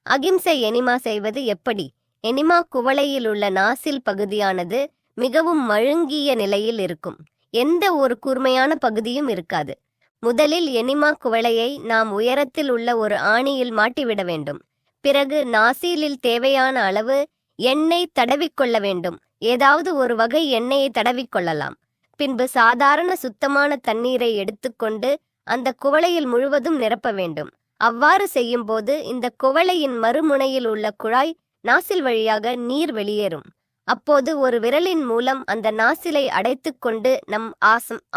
அகிம்சை எனிமா செய்வது எப்படி? எனிமா குவளையில் உள்ள நாசில் பகுதியானது மிகவும் மழுங்கிய நிலையில் இருக்கும். எந்த ஒரு கூர்மையான பகுதியும் இருக்காது. முதலில் எனிமா குவளையை நாம் உயரத்தில் உள்ள ஒரு ஆணியில் மாட்டிவிட வேண்டும். பிறகு நாசிலில் தேவையான அளவு எண்ணெய் தடவிக்கொள்ள வேண்டும். ஏதாவது ஒரு வகை எண்ணெயை தடவிக்கொள்ளலாம். பின்பு சாதாரண சுத்தமான தண்ணீரை எடுத்துக்கொண்டு அந்த குவளையில் முழுவதும் நிரப்ப வேண்டும். அவ்வாறு செய்யும்போது இந்த குவளையின் மறுமுனையில் உள்ள குழாய் நாசில் வழியாக நீர் வெளியேறும். அப்போது ஒரு விரலின் மூலம் அந்த நாசிலை அடைத்துக்கொண்டு நம்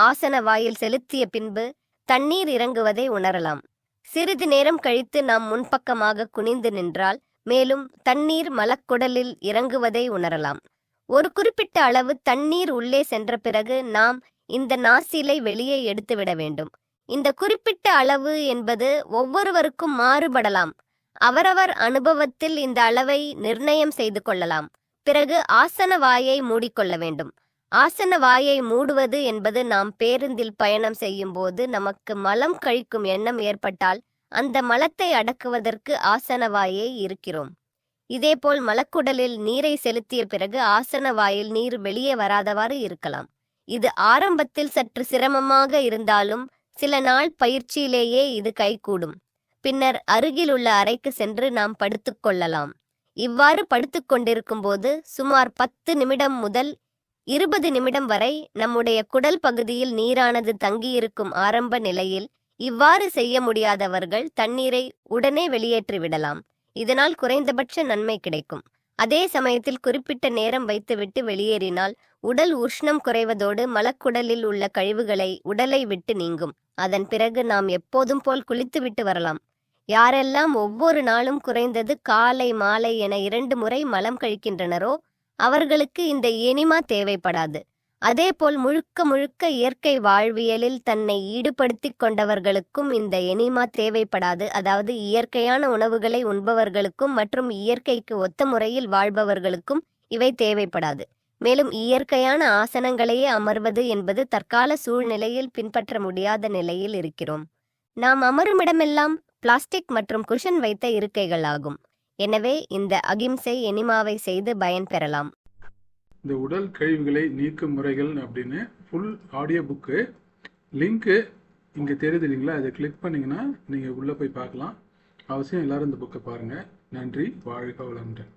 ஆசன வாயில் செலுத்திய பின்பு தண்ணீர் இறங்குவதை உணரலாம். சிறிது நேரம் கழித்து நாம் முன்பக்கமாக குனிந்து நின்றால் மேலும் தண்ணீர் மலக்குடலில் இறங்குவதை உணரலாம். ஒரு குறிப்பிட்ட அளவு தண்ணீர் உள்ளே சென்ற பிறகு நாம் இந்த நாசிலை வெளியே எடுத்துவிட வேண்டும். இந்த குறிப்பிட்ட அளவு என்பது ஒவ்வொருவருக்கும் மாறுபடலாம். அவரவர் அனுபவத்தில் இந்த அளவை நிர்ணயம் செய்து கொள்ளலாம். பிறகு ஆசன வாயை மூடிக்கொள்ள வேண்டும். ஆசன வாயை மூடுவது என்பது நாம் பேருந்தில் பயணம் செய்யும் போது நமக்கு மலம் கழிக்கும் எண்ணம் ஏற்பட்டால் அந்த மலத்தை அடக்குவதற்கு ஆசன வாயை இருக்கிறோம். இதேபோல் மலக்குடலில் நீரை செலுத்திய பிறகு ஆசன வாயில் நீர் வெளியே வராதவாறு இருக்கலாம். இது ஆரம்பத்தில் சற்று சிரமமாக இருந்தாலும் சில நாள் பயிற்சியிலேயே இது கைகூடும். பின்னர் அருகில் உள்ள அறைக்கு சென்று நாம் படுத்துக்கொள்ளலாம். இவ்வாறு படுத்துக்கொண்டிருக்கும் போது சுமார் 10 நிமிடம் முதல் 20 நிமிடம் வரை நம்முடைய குடல் பகுதியில் நீரானது தங்கியிருக்கும் ஆரம்ப நிலையில் இவ்வாறு செய்ய முடியாதவர்கள் தண்ணீரை உடனே வெளியேற்றிவிடலாம். இதனால் குறைந்தபட்ச நன்மை கிடைக்கும். அதே சமயத்தில் குறிப்பிட்ட நேரம் வைத்துவிட்டு வெளியேறினால் உடல் உஷ்ணம் குறைவதோடு மலக்குடலில் உள்ள கழிவுகளை உடலை விட்டு நீங்கும். அதன் பிறகு நாம் எப்போதும் போல் குளித்துவிட்டு வரலாம். யாரெல்லாம் ஒவ்வொரு நாளும் குறைந்தது காலை மாலை என 2 முறை மலம் கழிக்கின்றனரோ அவர்களுக்கு இந்த எனிமா தேவைப்படாது. அதேபோல் முழுக்க முழுக்க இயற்கை வாழ்வியலில் தன்னை ஈடுபடுத்தி கொண்டவர்களுக்கும் இந்த எனிமா தேவைப்படாது. அதாவது இயற்கையான உணவுகளை உண்பவர்களுக்கும் மற்றும் இயற்கைக்கு ஒத்த முறையில் வாழ்பவர்களுக்கும் இவை தேவைப்படாது. மேலும் இயற்கையான ஆசனங்களையே அமர்வது என்பது தற்கால சூழ்நிலையில் பின்பற்ற முடியாத நிலையில் இருக்கிறோம். நாம் அமருமிடமெல்லாம் பிளாஸ்டிக் மற்றும் குஷன் வைத்த இருக்கைகள் ஆகும். எனவே இந்த அகிம்சை எனிமாவை செய்து பயன் பெறலாம். இந்த உடல் கழிவுகளை நீக்கும் முறைகள் அப்படின்னு ஃபுல் ஆடியோ புக்கு லிங்க்கு இங்கே தெரியுது இல்லைங்களா? அதை கிளிக் பண்ணிங்கன்னா நீங்கள் உள்ளே போய் பார்க்கலாம். அவசியம் எல்லாரும் இந்த புக்கை பாருங்கள். நன்றி. வாழ்க வளமுடன்.